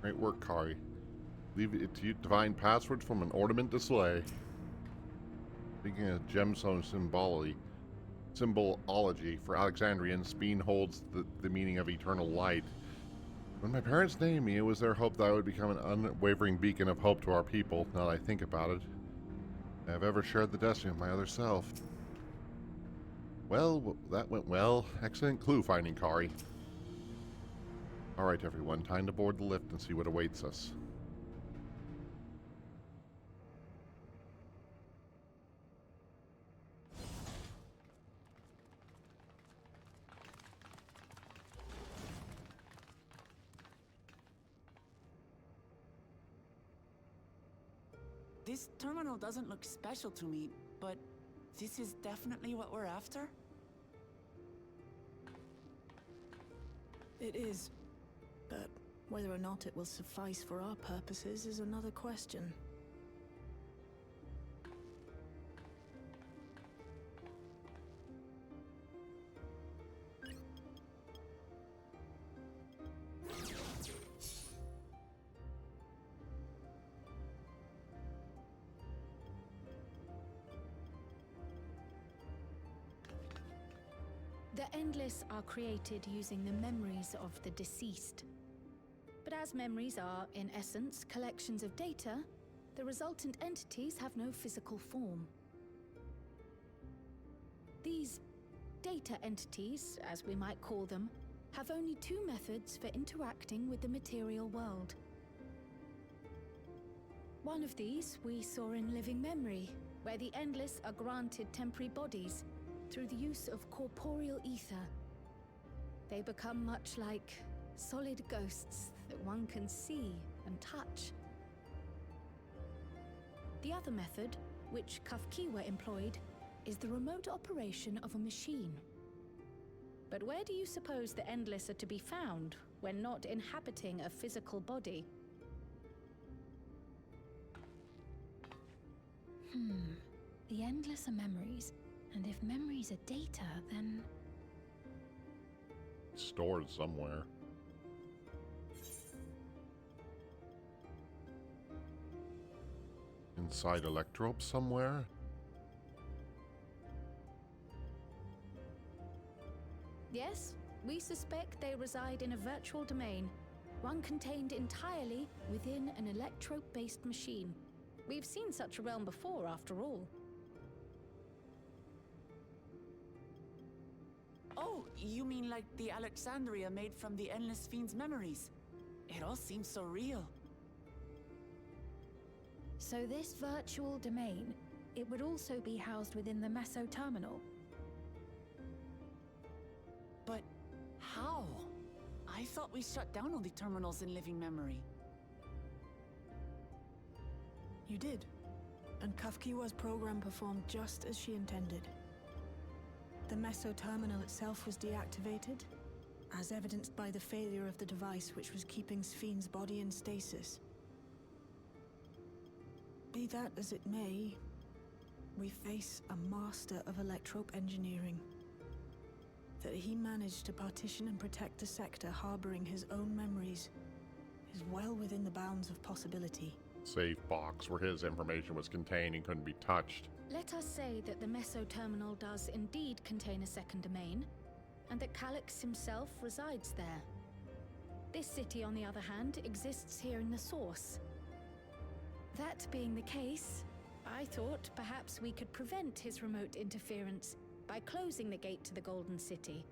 Great work, Kari. Leave it to you to divine passwords from an ornament display. Speaking of gemstone symbolology for Alexandrians, Bean holds the meaning of eternal light. When my parents named me, it was their hope that I would become an unwavering beacon of hope to our people. Now that I think about it, I have ever shared the destiny of my other self. Well, that went well. Excellent clue finding, Kari. Alright, everyone. Time to board the lift and see what awaits us. This terminal doesn't look special to me, but this is definitely what we're after? It is. But whether or not it will suffice for our purposes is another question. The Endless are created using the memories of the deceased. But as memories are, in essence, collections of data, the resultant entities have no physical form. These data entities, as we might call them, have only two methods for interacting with the material world. One of these we saw in Living Memory, where the Endless are granted temporary bodies through the use of corporeal ether. They become much like solid ghosts that one can see and touch. The other method, which Kafkiwa employed, is the remote operation of a machine. But where do you suppose the Endless are to be found when not inhabiting a physical body? The Endless are memories, and if memories are data, then... Stored somewhere. Inside Electrope somewhere? Yes, we suspect they reside in a virtual domain, one contained entirely within an electrope-based machine. We've seen such a realm before, after all. Oh, you mean like the Alexandria made from the Endless Fiend's memories? It all seems so real. So this virtual domain, it would also be housed within the Meso Terminal. But how? I thought we shut down all the terminals in living memory. You did. And Kafkiwa's program performed just as she intended. The Meso Terminal itself was deactivated, as evidenced by the failure of the device which was keeping Sphne's body in stasis. Be that as it may, we face a master of electrope engineering. That he managed to partition and protect the sector harboring his own memories is well within the bounds of possibility. Safe box where his information was contained and couldn't be touched. Let us say that the Meso Terminal does indeed contain a second domain, and that Calyx himself resides there. This city, on the other hand, exists here in the Source. That being the case, I thought perhaps we could prevent his remote interference by closing the gate to the Golden City,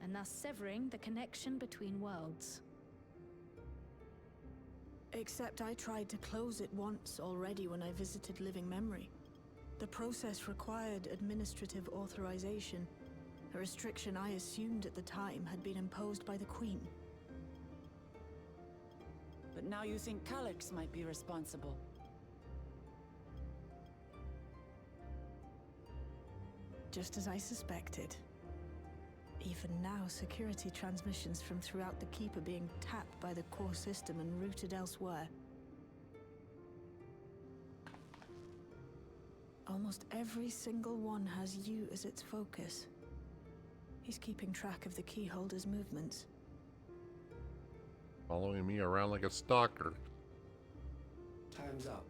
and thus severing the connection between worlds. Except I tried to close it once already when I visited Living Memory. The process required administrative authorization, a restriction I assumed at the time had been imposed by the Queen. But now you think Calyx might be responsible. Just as I suspected. Even now, security transmissions from throughout the Keep are being tapped by the core system and routed elsewhere. Almost every single one has you as its focus. He's keeping track of the keyholder's movements. Following me around like a stalker. Time's up,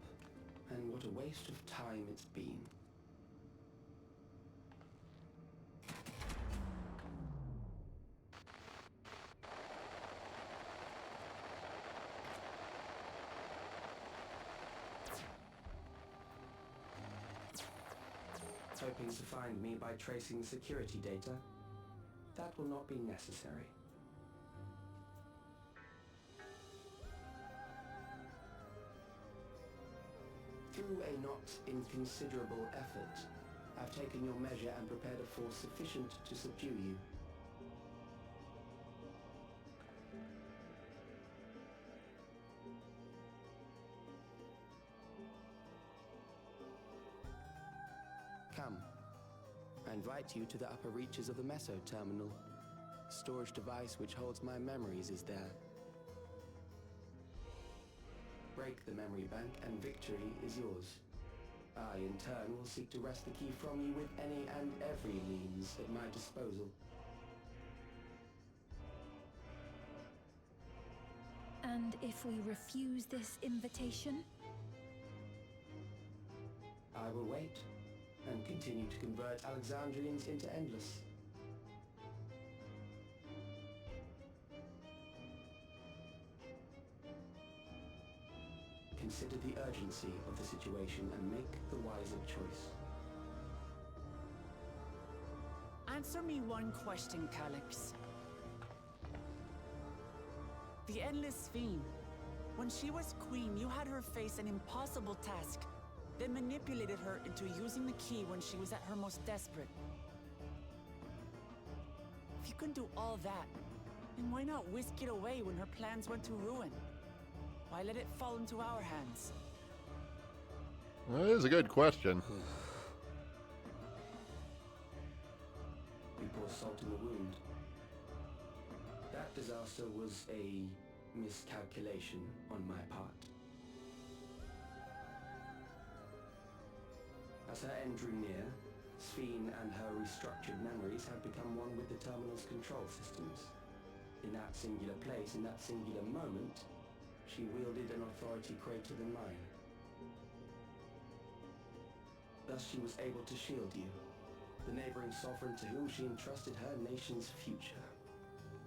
and what a waste of time it's been. Hoping to find me by tracing security data? That will not be necessary. Through a not inconsiderable effort, I've taken your measure and prepared a force sufficient to subdue you. Come. I invite you to the upper reaches of the Meso Terminal. The storage device which holds my memories is there. Break the memory bank and victory is yours. I, in turn, will seek to wrest the key from you with any and every means at my disposal. And if we refuse this invitation? I will wait and continue to convert Alexandrians into Endless. Consider the urgency of the situation and make the wiser choice. Answer me one question, Calyx. The Endless Fiend. When she was queen, you had her face an impossible task, then manipulated her into using the key when she was at her most desperate. If you can do all that, then why not whisk it away when her plans went to ruin? Why let it fall into our hands? Well, that is a good question. We pour salt in the wound. That disaster was a miscalculation on my part. As her end drew near, Sphene and her restructured memories had become one with the terminal's control systems. In that singular place, in that singular moment, she wielded an authority greater than mine. Thus she was able to shield you, the neighboring sovereign to whom she entrusted her nation's future,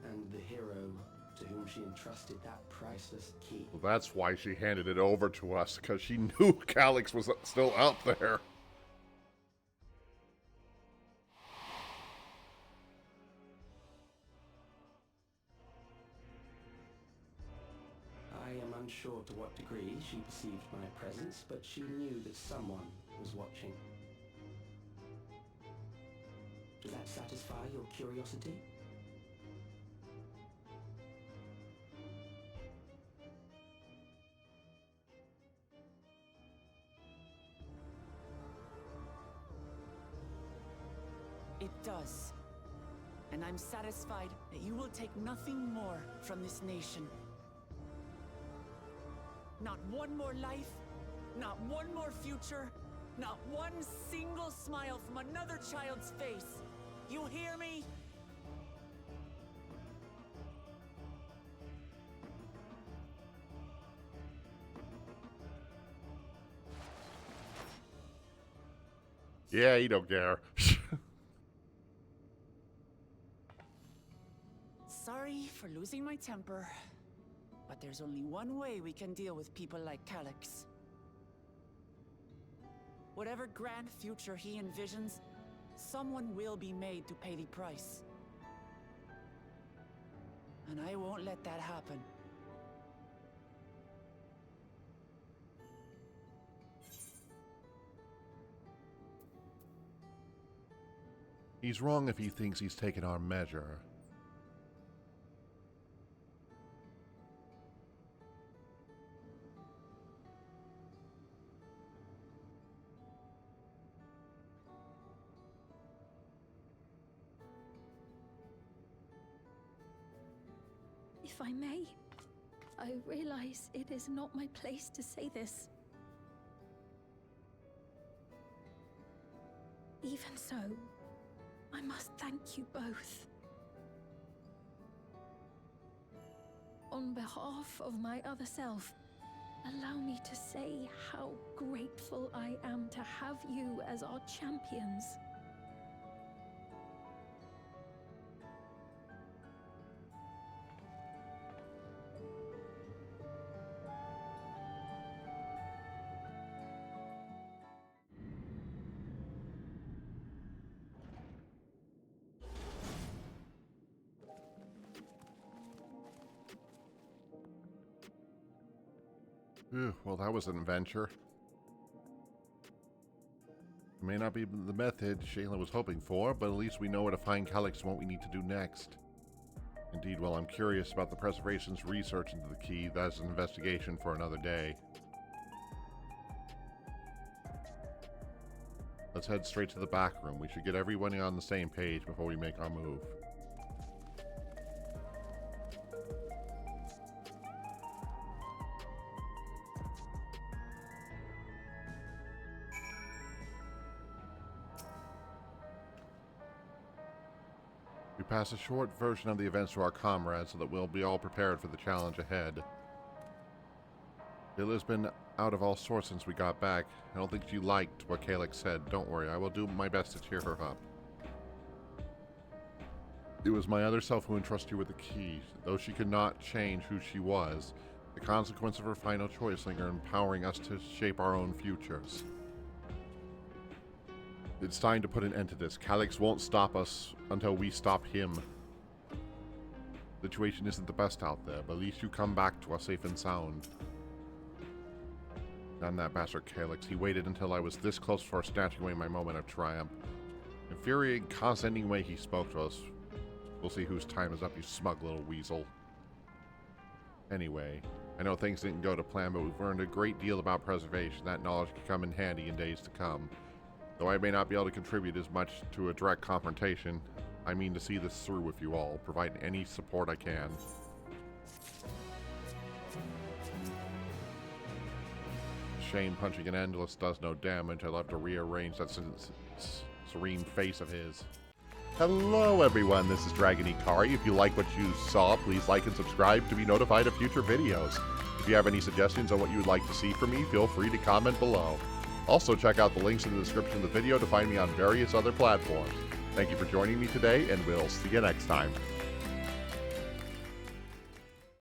and the hero to whom she entrusted that priceless key. Well, that's why she handed it over to us, because she knew Calyx was still out there. I am unsure to what degree she perceived my presence, but she knew that someone was watching. Does that satisfy your curiosity? It does. And I'm satisfied that you will take nothing more from this nation. Not one more life, not one more future, not one single smile from another child's face. You hear me? Yeah, you don't care. Sorry for losing my temper, but there's only one way we can deal with people like Calyx. Whatever grand future he envisions, someone will be made to pay the price. And I won't let that happen. He's wrong if he thinks he's taken our measure. If I may, I realize it is not my place to say this. Even so, I must thank you both. On behalf of my other self, allow me to say how grateful I am to have you as our champions. Well, that was an adventure. It may not be the method Shayla was hoping for, but at least we know where to find Calyx and what we need to do next. Indeed, while I'm curious about the Preservation's research into the key, that's an investigation for another day. Let's head straight to the back room. We should get everyone on the same page before we make our move. We pass a short version of the events to our comrades so that we'll be all prepared for the challenge ahead. Shayla's been out of all sorts since we got back. I don't think she liked what Calyx said. Don't worry, I will do my best to cheer her up. It was my other self who entrusted you with the key. Though she could not change who she was, the consequence of her final choice linger, empowering us to shape our own futures. It's time to put an end to this. Calyx won't stop us until we stop him. The situation isn't the best out there, but at least you come back to us safe and sound. Damn that bastard Calyx. He waited until I was this close before snatching away my moment of triumph. Infuriating, condescending way he spoke to us. We'll see whose time is up, you smug little weasel. Anyway, I know things didn't go to plan, but we've learned a great deal about preservation. That knowledge could come in handy in days to come. Though I may not be able to contribute as much to a direct confrontation, I mean to see this through with you all, provide any support I can. Shame punching an endless does no damage. I'll have to rearrange that serene face of his. Hello everyone, this is Dragin Hikari. If you like what you saw, please like and subscribe to be notified of future videos. If you have any suggestions on what you would like to see from me, feel free to comment below. Also check out the links in the description of the video to find me on various other platforms. Thank you for joining me today, and we'll see you next time.